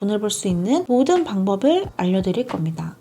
돈을 벌 수 있는 모든 방법을 알려드릴 겁니다.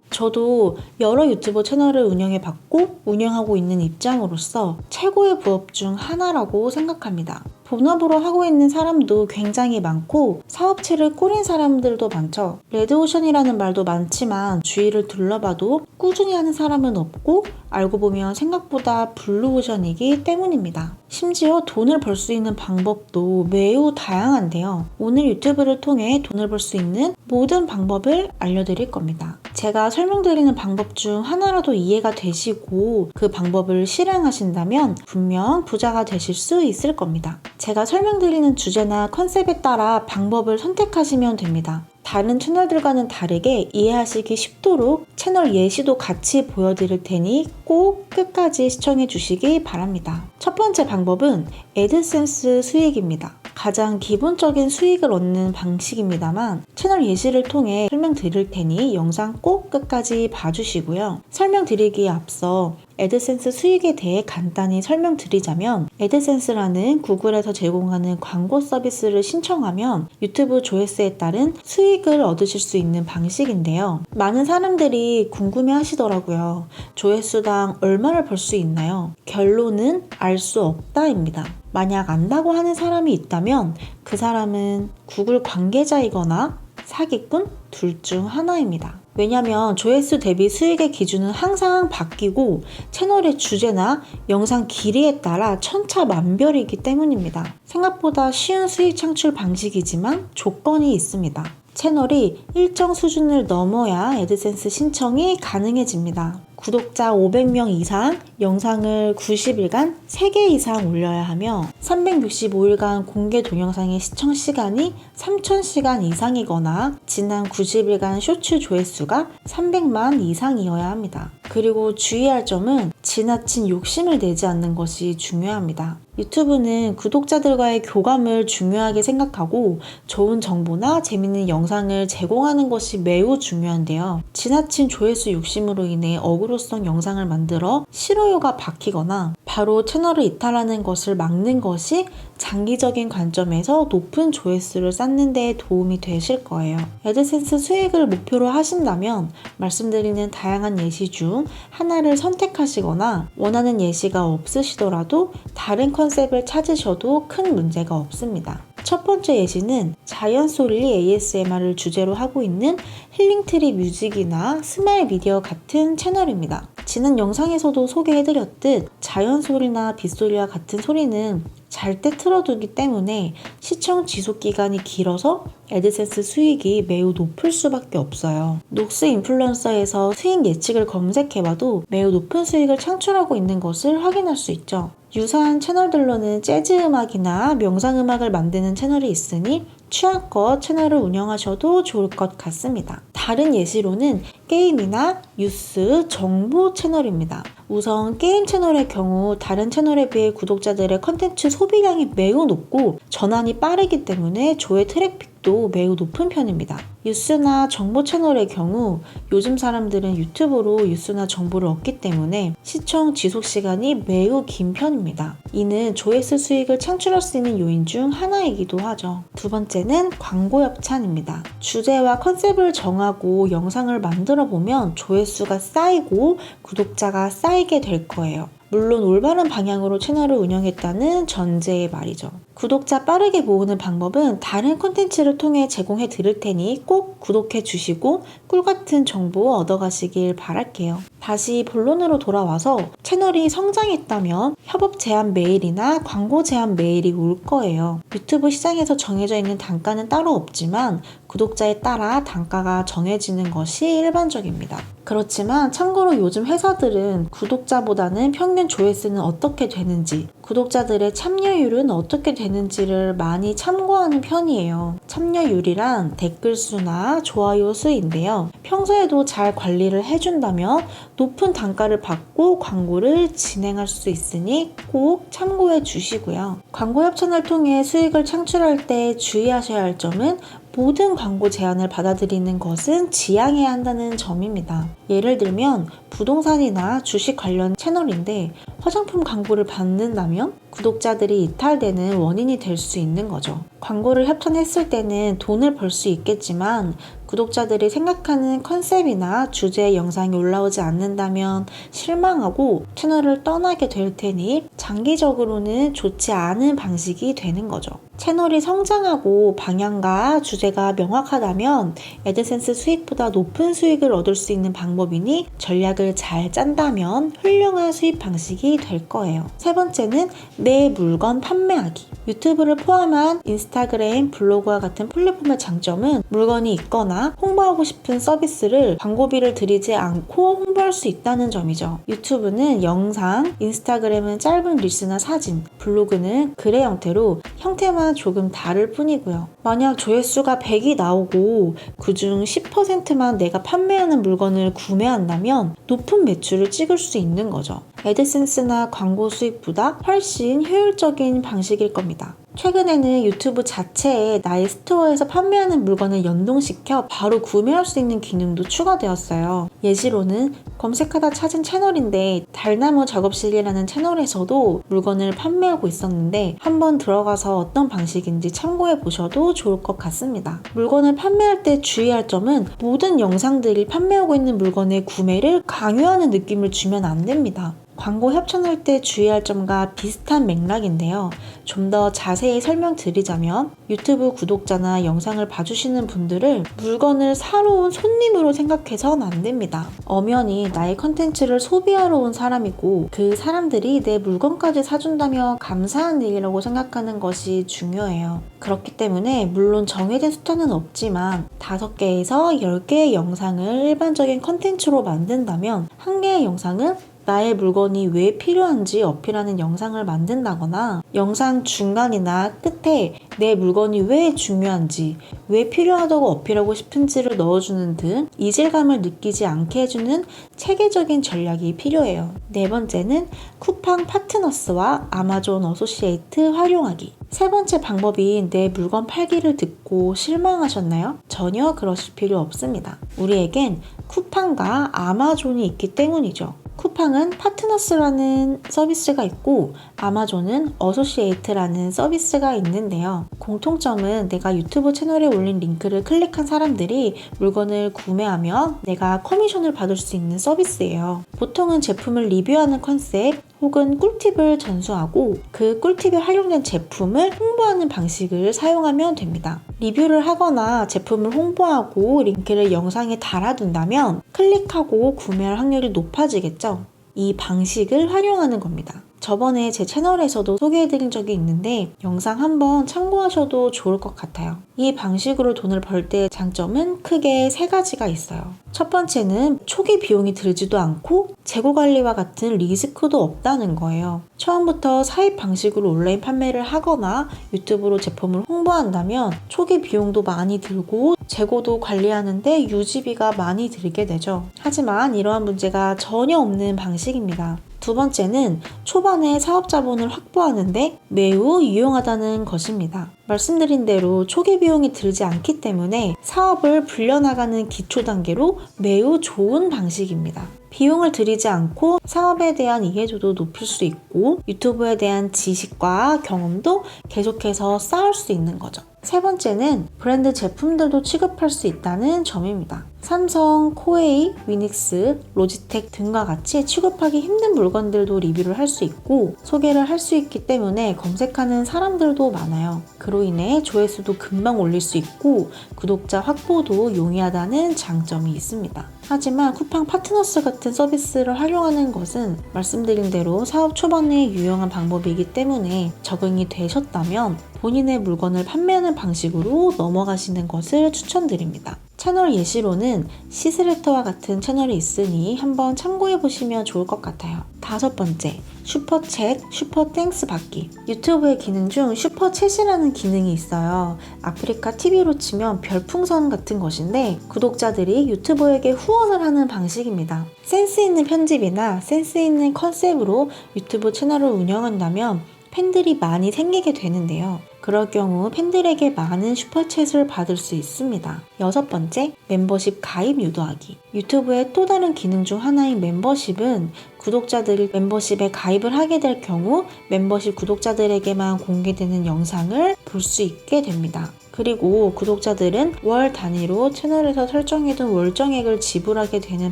저도 여러 유튜버 채널을 운영해봤고 운영하고 있는 입장으로서 최고의 부업 중 하나라고 생각합니다. 본업으로 하고 있는 사람도 굉장히 많고 사업체를 꾸린 사람들도 많죠. 레드오션이라는 말도 많지만 주위를 둘러봐도 꾸준히 하는 사람은 없고 알고 보면 생각보다 블루오션이기 때문입니다. 심지어 돈을 벌 수 있는 방법도 매우 다양한데요. 오늘 유튜브를 통해 돈을 벌 수 있는 모든 방법을 알려드릴 겁니다. 제가 설명드리는 방법 중 하나라도 이해가 되시고 그 방법을 실행하신다면 분명 부자가 되실 수 있을 겁니다. 제가 설명드리는 주제나 컨셉에 따라 방법을 선택하시면 됩니다. 다른 채널들과는 다르게 이해하시기 쉽도록 채널 예시도 같이 보여드릴 테니 꼭 끝까지 시청해 주시기 바랍니다. 첫 번째 방법은 애드센스 수익입니다. 가장 기본적인 수익을 얻는 방식입니다만 채널 예시를 통해 설명드릴 테니 영상 꼭 끝까지 봐주시고요. 설명드리기에 앞서 애드센스 수익에 대해 간단히 설명드리자면 애드센스라는 구글에서 제공하는 광고 서비스를 신청하면 유튜브 조회수에 따른 수익을 얻으실 수 있는 방식인데요. 많은 사람들이 궁금해 하시더라고요. 조회수당 얼마를 벌 수 있나요? 결론은 알 수 없다입니다. 만약 안다고 하는 사람이 있다면 그 사람은 구글 관계자이거나 사기꾼 둘 중 하나입니다. 왜냐면 조회수 대비 수익의 기준은 항상 바뀌고 채널의 주제나 영상 길이에 따라 천차만별이기 때문입니다. 생각보다 쉬운 수익 창출 방식이지만 조건이 있습니다. 채널이 일정 수준을 넘어야 애드센스 신청이 가능해집니다. 구독자 500명 이상, 영상을 90일간 3개 이상 올려야 하며 365일간 공개 동영상의 시청 시간이 3000시간 이상이거나 지난 90일간 쇼츠 조회수가 300만 이상이어야 합니다. 그리고 주의할 점은 지나친 욕심을 내지 않는 것이 중요합니다. 유튜브는 구독자들과의 교감을 중요하게 생각하고 좋은 정보나 재밌는 영상을 제공하는 것이 매우 중요한데요. 지나친 조회수 욕심으로 인해 어그로성 영상을 만들어 싫어요가 박히거나 바로 채널을 이탈하는 것을 막는 것이 장기적인 관점에서 높은 조회수를 쌓는 데 도움이 되실 거예요. 애드센스 수익을 목표로 하신다면 말씀드리는 다양한 예시 중 하나를 선택하시거나 원하는 예시가 없으시더라도 다른 컨셉을 찾으셔도 큰 문제가 없습니다. 첫 번째 예시는 자연소리 ASMR을 주제로 하고 있는 힐링트리 뮤직이나 스마일 미디어 같은 채널입니다. 지난 영상에서도 소개해드렸듯 자연소리나 빗소리와 같은 소리는 잘 때 틀어두기 때문에 시청 지속 기간이 길어서 애드센스 수익이 매우 높을 수밖에 없어요. 녹스 인플루언서에서 수익 예측을 검색해봐도 매우 높은 수익을 창출하고 있는 것을 확인할 수 있죠. 유사한 채널들로는 재즈 음악이나 명상 음악을 만드는 채널이 있으니 취향껏 채널을 운영하셔도 좋을 것 같습니다. 다른 예시로는 게임이나 뉴스, 정보 채널입니다. 우선 게임 채널의 경우 다른 채널에 비해 구독자들의 컨텐츠 소비량이 매우 높고 전환이 빠르기 때문에 조회 트래픽도 매우 높은 편입니다. 뉴스나 정보 채널의 경우 요즘 사람들은 유튜브로 뉴스나 정보를 얻기 때문에 시청 지속 시간이 매우 긴 편입니다. 이는 조회수 수익을 창출할 수 있는 요인 중 하나이기도 하죠. 두 번째는 광고 협찬입니다. 주제와 컨셉을 정하고 영상을 만들어 보면 조회수가 쌓이고 구독자가 쌓이게 될 거예요. 물론 올바른 방향으로 채널을 운영했다는 전제의 말이죠. 구독자 빠르게 모으는 방법은 다른 콘텐츠를 통해 제공해 드릴 테니 꼭 구독해 주시고 꿀같은 정보 얻어가시길 바랄게요. 다시 본론으로 돌아와서 채널이 성장했다면 협업 제안 메일이나 광고 제안 메일이 올 거예요. 유튜브 시장에서 정해져 있는 단가는 따로 없지만 구독자에 따라 단가가 정해지는 것이 일반적입니다. 그렇지만 참고로 요즘 회사들은 구독자보다는 평균 조회수는 어떻게 되는지, 구독자들의 참여율은 어떻게 되는지를 많이 참고하는 편이에요. 참여율이란 댓글 수나 좋아요 수인데요. 평소에도 잘 관리를 해준다면 높은 단가를 받고 광고를 진행할 수 있으니 꼭 참고해 주시고요. 광고 협찬을 통해 수익을 창출할 때 주의하셔야 할 점은 모든 광고 제안을 받아들이는 것은 지양해야 한다는 점입니다. 예를 들면 부동산이나 주식 관련 채널인데 화장품 광고를 받는다면 구독자들이 이탈되는 원인이 될 수 있는 거죠. 광고를 협찬했을 때는 돈을 벌 수 있겠지만 구독자들이 생각하는 컨셉이나 주제의 영상이 올라오지 않는다면 실망하고 채널을 떠나게 될 테니 장기적으로는 좋지 않은 방식이 되는 거죠. 채널이 성장하고 방향과 주제가 명확하다면 애드센스 수익보다 높은 수익을 얻을 수 있는 방법이니 전략을 잘 짠다면 훌륭한 수입 방식이 될 거예요. 세 번째는 내 물건 판매하기. 유튜브를 포함한 인스타그램, 블로그와 같은 플랫폼의 장점은 물건이 있거나 홍보하고 싶은 서비스를 광고비를 들이지 않고 홍보할 수 있다는 점이죠. 유튜브는 영상, 인스타그램은 짧은 릴스나 사진, 블로그는 글의 형태로 형태만 조금 다를 뿐이고요. 만약 조회수가 100이 나오고 그중 10%만 내가 판매하는 물건을 구매한다면 높은 매출을 찍을 수 있는 거죠. 애드센스나 광고 수익보다 훨씬 효율적인 방식일 겁니다. 최근에는 유튜브 자체에 나의 스토어에서 판매하는 물건을 연동시켜 바로 구매할 수 있는 기능도 추가되었어요. 예시로는 검색하다 찾은 채널인데 달나무 작업실이라는 채널에서도 물건을 판매하고 있었는데 한번 들어가서 어떤 방식인지 참고해 보셔도 좋을 것 같습니다. 물건을 판매할 때 주의할 점은 모든 영상들이 판매하고 있는 물건의 구매를 강요하는 느낌을 주면 안 됩니다. 광고 협찬할 때 주의할 점과 비슷한 맥락인데요. 좀 더 자세히 설명드리자면 유튜브 구독자나 영상을 봐주시는 분들을 물건을 사러 온 손님으로 생각해서는 안 됩니다. 엄연히 나의 컨텐츠를 소비하러 온 사람이고 그 사람들이 내 물건까지 사준다면 감사한 일이라고 생각하는 것이 중요해요. 그렇기 때문에 물론 정해진 숫자는 없지만 5개에서 10개의 영상을 일반적인 컨텐츠로 만든다면 1개의 영상은 나의 물건이 왜 필요한지 어필하는 영상을 만든다거나 영상 중간이나 끝에 내 물건이 왜 중요한지, 왜 필요하다고 어필하고 싶은지를 넣어주는 등 이질감을 느끼지 않게 해주는 체계적인 전략이 필요해요. 네 번째는 쿠팡 파트너스와 아마존 어소시에이트 활용하기. 세 번째 방법인 내 물건 팔기를 듣고 실망하셨나요? 전혀 그러실 필요 없습니다. 우리에겐 쿠팡과 아마존이 있기 때문이죠. 쿠팡은 파트너스라는 서비스가 있고 아마존은 어소시에이트라는 서비스가 있는데요. 공통점은 내가 유튜브 채널에 올린 링크를 클릭한 사람들이 물건을 구매하며 내가 커미션을 받을 수 있는 서비스예요. 보통은 제품을 리뷰하는 컨셉 혹은 꿀팁을 전수하고 그 꿀팁에 활용된 제품을 홍보하는 방식을 사용하면 됩니다. 리뷰를 하거나 제품을 홍보하고 링크를 영상에 달아둔다면 클릭하고 구매할 확률이 높아지겠죠. 이 방식을 활용하는 겁니다. 저번에 제 채널에서도 소개해드린 적이 있는데 영상 한번 참고하셔도 좋을 것 같아요. 이 방식으로 돈을 벌 때의 장점은 크게 3가지가 있어요. 첫 번째는 초기 비용이 들지도 않고 재고 관리와 같은 리스크도 없다는 거예요. 처음부터 사입 방식으로 온라인 판매를 하거나 유튜브로 제품을 홍보한다면 초기 비용도 많이 들고 재고도 관리하는데 유지비가 많이 들게 되죠. 하지만 이러한 문제가 전혀 없는 방식입니다. 두 번째는 초반에 사업 자본을 확보하는데 매우 유용하다는 것입니다. 말씀드린 대로 초기 비용이 들지 않기 때문에 사업을 불려나가는 기초 단계로 매우 좋은 방식입니다. 비용을 들이지 않고 사업에 대한 이해도도 높일 수 있고 유튜브에 대한 지식과 경험도 계속해서 쌓을 수 있는 거죠. 세 번째는 브랜드 제품들도 취급할 수 있다는 점입니다. 삼성, 코웨이, 위닉스, 로지텍 등과 같이 취급하기 힘든 물건들도 리뷰를 할 수 있고 소개를 할 수 있기 때문에 검색하는 사람들도 많아요. 그로 인해 조회수도 금방 올릴 수 있고 구독자 확보도 용이하다는 장점이 있습니다. 하지만 쿠팡 파트너스 같은 서비스를 활용하는 것은 말씀드린 대로 사업 초반에 유용한 방법이기 때문에 적응이 되셨다면 본인의 물건을 판매하는 방식으로 넘어가시는 것을 추천드립니다. 채널 예시로는 시스레터와 같은 채널이 있으니 한번 참고해 보시면 좋을 것 같아요. 5번째, 슈퍼챗, 슈퍼땡스 받기. 유튜브의 기능 중 슈퍼챗이라는 기능이 있어요. 아프리카 TV로 치면 별풍선 같은 것인데 구독자들이 유튜버에게 후원을 하는 방식입니다. 센스 있는 편집이나 센스 있는 컨셉으로 유튜브 채널을 운영한다면 팬들이 많이 생기게 되는데요. 그럴 경우 팬들에게 많은 슈퍼챗을 받을 수 있습니다. 6번째, 멤버십 가입 유도하기. 유튜브의 또 다른 기능 중 하나인 멤버십은 구독자들이 멤버십에 가입을 하게 될 경우 멤버십 구독자들에게만 공개되는 영상을 볼 수 있게 됩니다. 그리고 구독자들은 월 단위로 채널에서 설정해둔 월정액을 지불하게 되는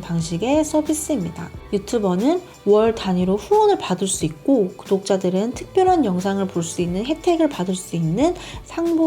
방식의 서비스입니다. 유튜버는 월 단위로 후원을 받을 수 있고 구독자들은 특별한 영상을 볼 수 있는 혜택을 받을 수 있는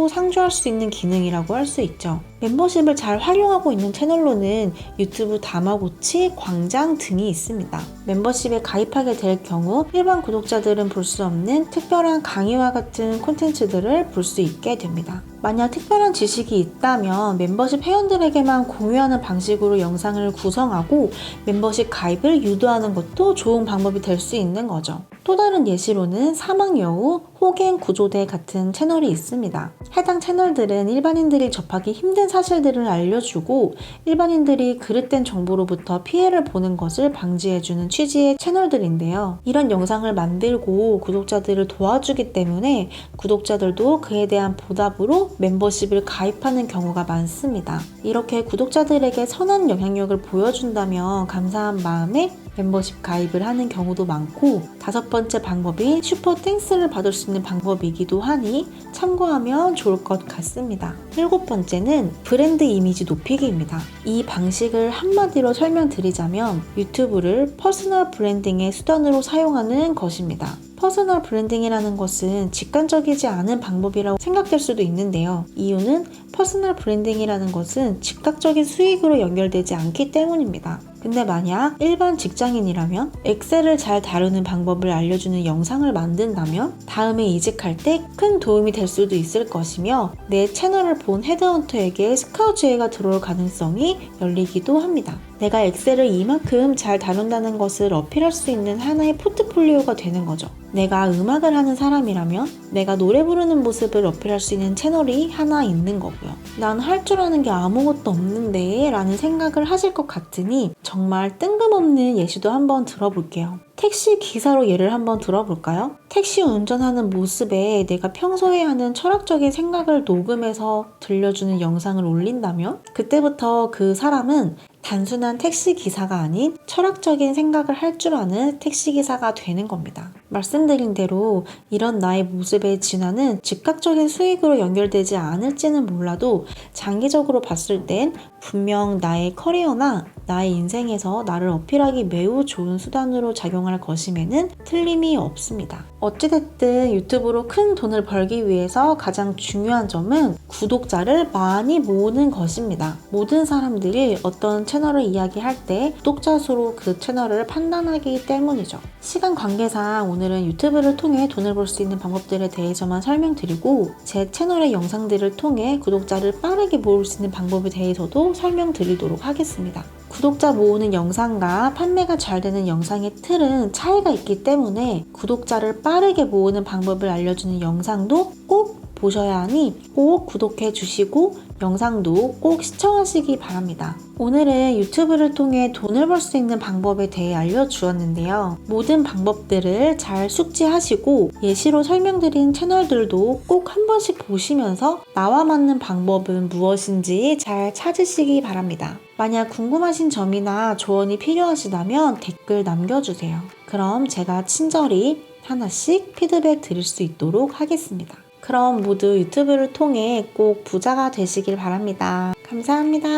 상주할 수 있는 기능이라고 할 수 있죠. 멤버십을 잘 활용하고 있는 채널로는 유튜브 다마고치, 광장 등이 있습니다. 멤버십에 가입하게 될 경우 일반 구독자들은 볼 수 없는 특별한 강의와 같은 콘텐츠들을 볼 수 있게 됩니다. 만약 특별한 지식이 있다면 멤버십 회원들에게만 공유하는 방식으로 영상을 구성하고 멤버십 가입을 유도하는 것도 좋은 방법이 될 수 있는 거죠. 또 다른 예시로는 사막여우, 호갱구조대 같은 채널이 있습니다. 해당 채널들은 일반인들이 접하기 힘든 사실들을 알려주고 일반인들이 그릇된 정보로부터 피해를 보는 것을 방지해주는 취지의 채널들인데요. 이런 영상을 만들고 구독자들을 도와주기 때문에 구독자들도 그에 대한 보답으로 멤버십을 가입하는 경우가 많습니다. 이렇게 구독자들에게 선한 영향력을 보여준다면 감사한 마음에 멤버십 가입을 하는 경우도 많고 5번째 방법이 슈퍼 땡스를 받을 수 있는 방법이기도 하니 참고하면 좋을 것 같습니다. 7번째는 브랜드 이미지 높이기입니다. 이 방식을 한마디로 설명드리자면 유튜브를 퍼스널 브랜딩의 수단으로 사용하는 것입니다. 퍼스널 브랜딩이라는 것은 직관적이지 않은 방법이라고 생각될 수도 있는데요. 이유는 퍼스널 브랜딩이라는 것은 즉각적인 수익으로 연결되지 않기 때문입니다. 근데 만약 일반 직장인이라면 엑셀을 잘 다루는 방법을 알려주는 영상을 만든다면 다음에 이직할 때 큰 도움이 될 수도 있을 것이며 내 채널을 본 헤드헌터에게 스카우트 제의가 들어올 가능성이 열리기도 합니다. 내가 엑셀을 이만큼 잘 다룬다는 것을 어필할 수 있는 하나의 포트폴리오가 되는 거죠. 내가 음악을 하는 사람이라면 내가 노래 부르는 모습을 어필할 수 있는 채널이 하나 있는 거고요. 난 할 줄 아는 게 아무것도 없는데 라는 생각을 하실 것 같으니 정말 뜬금없는 예시도 한번 들어볼게요. 택시 기사로 예를 한번 들어볼까요? 택시 운전하는 모습에 내가 평소에 하는 철학적인 생각을 녹음해서 들려주는 영상을 올린다면 그때부터 그 사람은 단순한 택시기사가 아닌 철학적인 생각을 할 줄 아는 택시기사가 되는 겁니다. 말씀드린 대로 이런 나의 모습의 진화는 즉각적인 수익으로 연결되지 않을지는 몰라도 장기적으로 봤을 땐 분명 나의 커리어나 나의 인생에서 나를 어필하기 매우 좋은 수단으로 작용할 것임에는 틀림이 없습니다. 어찌됐든 유튜브로 큰 돈을 벌기 위해서 가장 중요한 점은 구독자를 많이 모으는 것입니다. 모든 사람들이 어떤 채널을 이야기할 때 구독자 수로 그 채널을 판단하기 때문이죠. 시간 관계상 오늘은 유튜브를 통해 돈을 벌 수 있는 방법들에 대해서만 설명드리고 제 채널의 영상들을 통해 구독자를 빠르게 모을 수 있는 방법에 대해서도 설명드리도록 하겠습니다. 구독자 모으는 영상과 판매가 잘 되는 영상의 틀은 차이가 있기 때문에 구독자를 빠르게 모으는 방법을 알려주는 영상도 꼭 보셔야 하니 꼭 구독해 주시고 영상도 꼭 시청하시기 바랍니다. 오늘은 유튜브를 통해 돈을 벌 수 있는 방법에 대해 알려주었는데요. 모든 방법들을 잘 숙지하시고 예시로 설명드린 채널들도 꼭 한 번씩 보시면서 나와 맞는 방법은 무엇인지 잘 찾으시기 바랍니다. 만약 궁금하신 점이나 조언이 필요하시다면 댓글 남겨주세요. 그럼 제가 친절히 하나씩 피드백 드릴 수 있도록 하겠습니다. 그럼 모두 유튜브를 통해 꼭 부자가 되시길 바랍니다. 감사합니다.